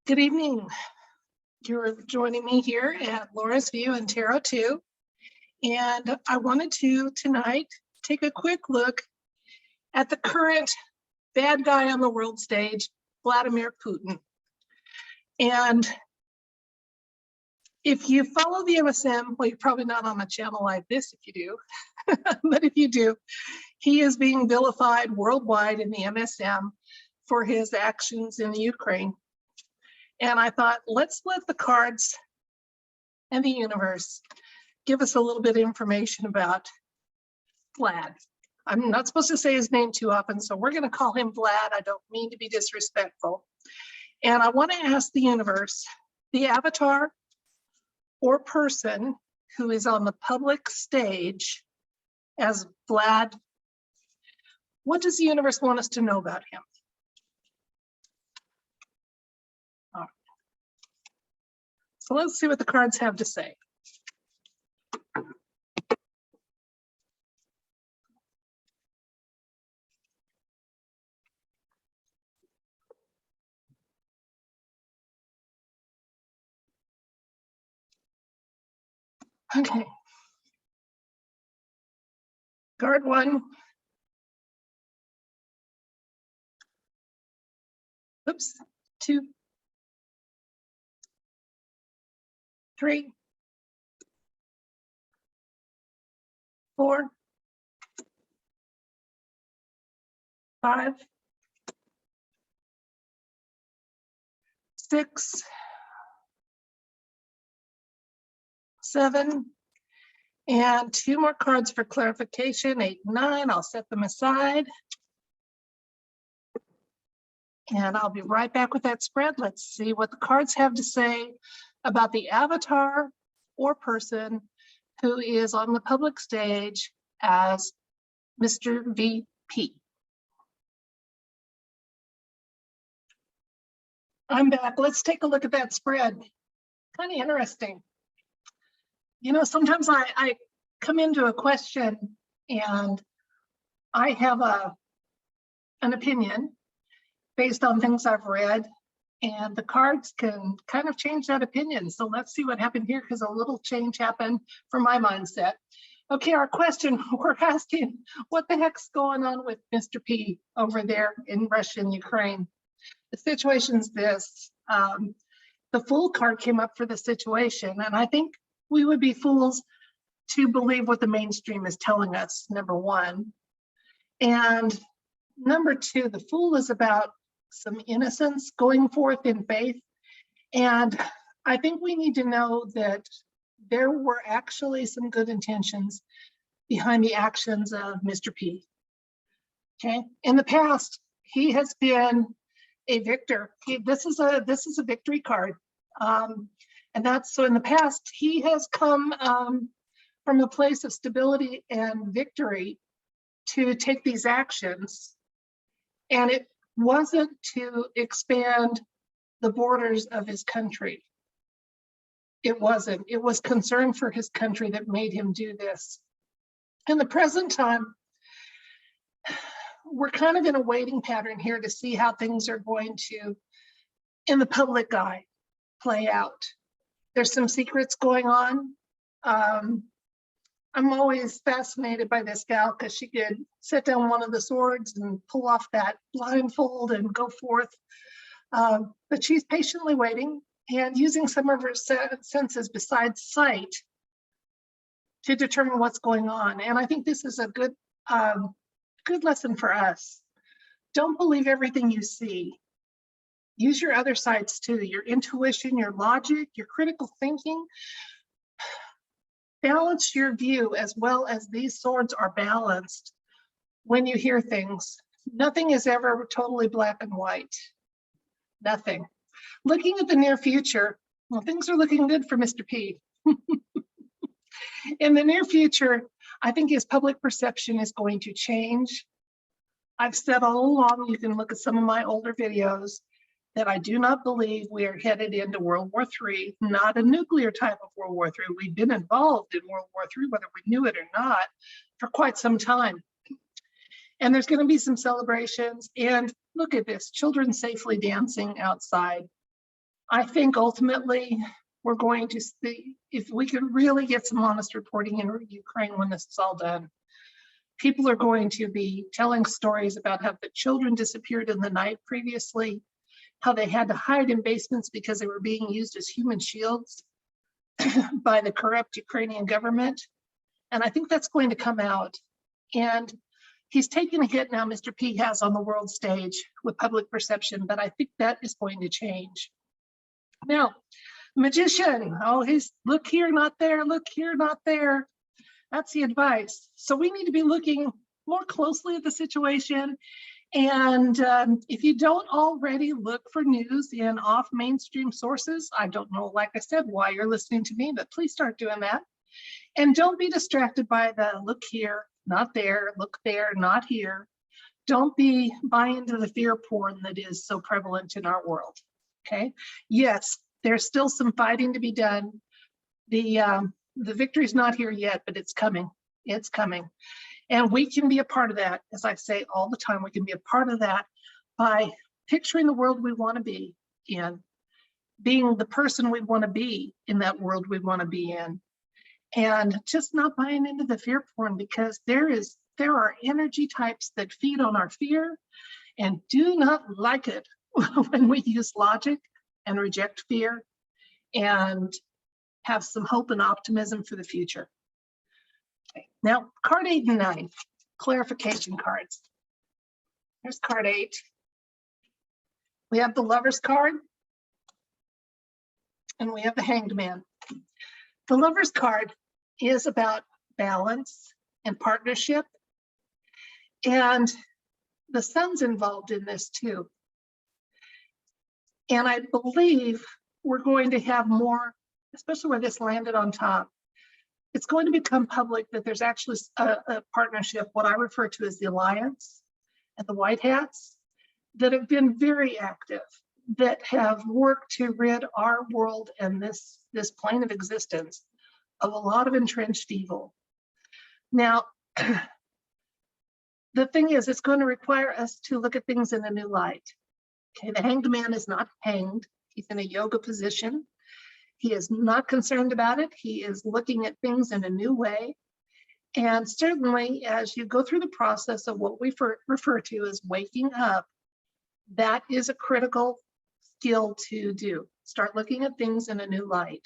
Good evening. You're joining me here at Laura's View in Tarot 2. And I wanted to tonight take a quick look at the current bad guy on the world stage, Vladimir Putin. And if you follow the MSM, well, you're probably not on a channel like this if you do, but if you do, he is being vilified worldwide in the MSM for his actions in the Ukraine. And I thought, let's let the cards and the universe give us a little bit of information about Vlad. I'm not supposed to say his name too often, so we're going to call him Vlad. I don't mean to be disrespectful. And I want to ask the universe, the avatar or person who is on the public stage as Vlad, what does the universe want us to know about him? So let's see what the cards have to say. Okay. Card 1. Oops. 2. 3. 4. 5. 6. 7. And 2 more cards for clarification, 8 and 9. I'll set them aside. And I'll be right back with that spread. Let's see what the cards have to say about the avatar or person who is on the public stage as Mr. VP. I'm back. Let's take a look at that spread. Kind of interesting. You know, sometimes I come into a question and I have an opinion based on things I've read, and the cards can kind of change that opinion. So let's see what happened here, because a little change happened for my mindset. Okay, our question, we're asking, what the heck's going on with Mr. P over there in Russia and Ukraine? The situation's this. The Fool card came up for the situation, and I think we would be fools to believe what the mainstream is telling us, number one. And number two, the Fool is about some innocence going forth in faith. And I think we need to know that there were actually some good intentions behind the actions of Mr. P. Okay, in the past, he has been a victor. This is a victory card. And that's so in the past, he has come from a place of stability and victory to take these actions. And it wasn't to expand the borders of his country. It wasn't. It was concern for his country that made him do this. In the present time, we're kind of in a waiting pattern here to see how things are going to, in the public eye, play out. There's some secrets going on. I'm always fascinated by this gal because she could set down one of the swords and pull off that blindfold and go forth. But she's patiently waiting and using some of her senses besides sight to determine what's going on. And I think this is a good lesson for us. Don't believe everything you see. Use your other sides too, your intuition, your logic, your critical thinking. Balance your view as well as these swords are balanced when you hear things. Nothing is ever totally black and white. Nothing. Looking at the near future, well, things are looking good for Mr. P. In the near future, I think his public perception is going to change. I've said all along, you can look at some of my older videos, that I do not believe we are headed into World War III, not a nuclear type of World War III. We've been involved in World War III, whether we knew it or not, for quite some time. And there's going to be some celebrations. And look at this, children safely dancing outside. I think ultimately we're going to see if we can really get some honest reporting in Ukraine when this is all done. People are going to be telling stories about how the children disappeared in the night previously, how they had to hide in basements because they were being used as human shields by the corrupt Ukrainian government. And I think that's going to come out. And he's taking a hit now, Mr. P has on the world stage with public perception, but I think that is going to change. Now, magician, oh, he's look here, not there, look here, not there. That's the advice. So we need to be looking more closely at the situation. And if you don't already look for news in off mainstream sources, I don't know, like I said, why you're listening to me, but please start doing that. And don't be distracted by the look here, not there, look there, not here. Don't be buying into the fear porn that is so prevalent in our world, okay? Yes, there's still some fighting to be done. The victory's not here yet, but it's coming. It's coming. And we can be a part of that. As I say all the time, we can be a part of that by picturing the world we want to be in, being the person we want to be in that world we want to be in, and just not buying into the fear porn, because there are energy types that feed on our fear and do not like it when we use logic and reject fear and have some hope and optimism for the future. Okay. Now, card 8 and 9, clarification cards. Here's card 8. We have the Lover's card, and we have the Hanged Man. The Lover's card is about balance and partnership, and the Sun's involved in this too. And I believe we're going to have more, especially where this landed on top, it's going to become public that there's actually a partnership, what I refer to as the Alliance and the White Hats, that have been very active, that have worked to rid our world and this plane of existence of a lot of entrenched evil. Now, the thing is, it's going to require us to look at things in a new light. Okay, the Hanged Man is not hanged. He's in a yoga position. He is not concerned about it. He is looking at things in a new way. And certainly, as you go through the process of what we refer to as waking up, that is a critical skill to do. Start looking at things in a new light,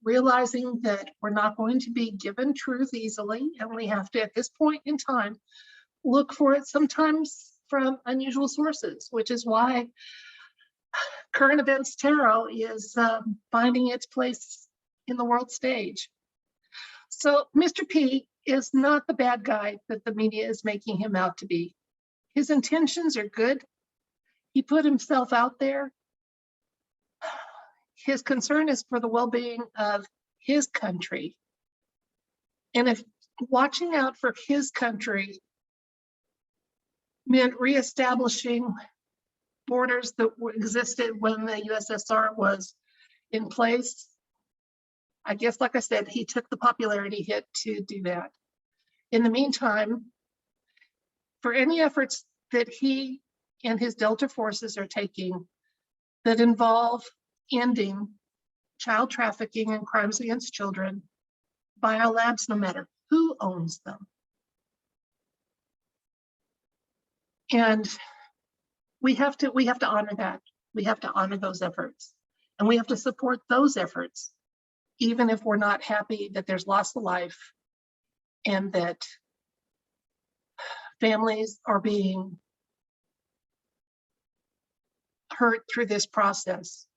realizing that we're not going to be given truth easily, and we have to, at this point in time, look for it sometimes from unusual sources, which is why current events tarot is finding its place in the world stage. So Mr. P is not the bad guy that the media is making him out to be. His intentions are good. He put himself out there. His concern is for the well-being of his country. And if watching out for his country meant reestablishing borders that existed when the USSR was in place, I guess, like I said, he took the popularity hit to do that. In the meantime, for any efforts that he and his Delta forces are taking that involve ending child trafficking and crimes against children, biolabs, no matter who owns them. And we have to honor that. We have to honor those efforts, and we have to support those efforts, even if we're not happy that there's loss of life and that families are being hurt through this process.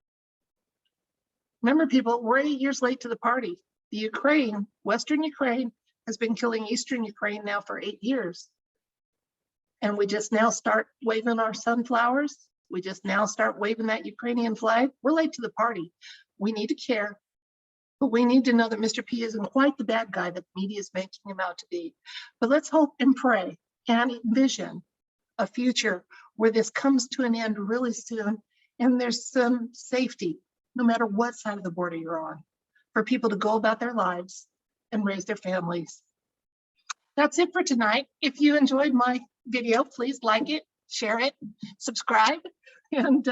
Remember, people, we're 8 years late to the party. The Ukraine, Western Ukraine, has been killing Eastern Ukraine now for 8 years. And we just now start waving our sunflowers. We just now start waving that Ukrainian flag. We're late to the party. We need to care, but we need to know that Mr. P isn't quite the bad guy that the media is making him out to be. But let's hope and pray and envision a future where this comes to an end really soon, and there's some safety, no matter what side of the border you're on, for people to go about their lives and raise their families. That's it for tonight. If you enjoyed my video, please like it, share it, subscribe, and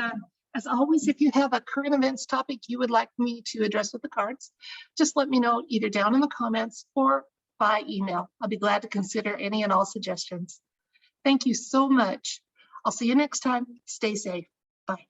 As always, if you have a current events topic you would like me to address with the cards, just let me know either down in the comments or by email. I'll be glad to consider any and all suggestions. Thank you so much. I'll see you next time. Stay safe. Bye.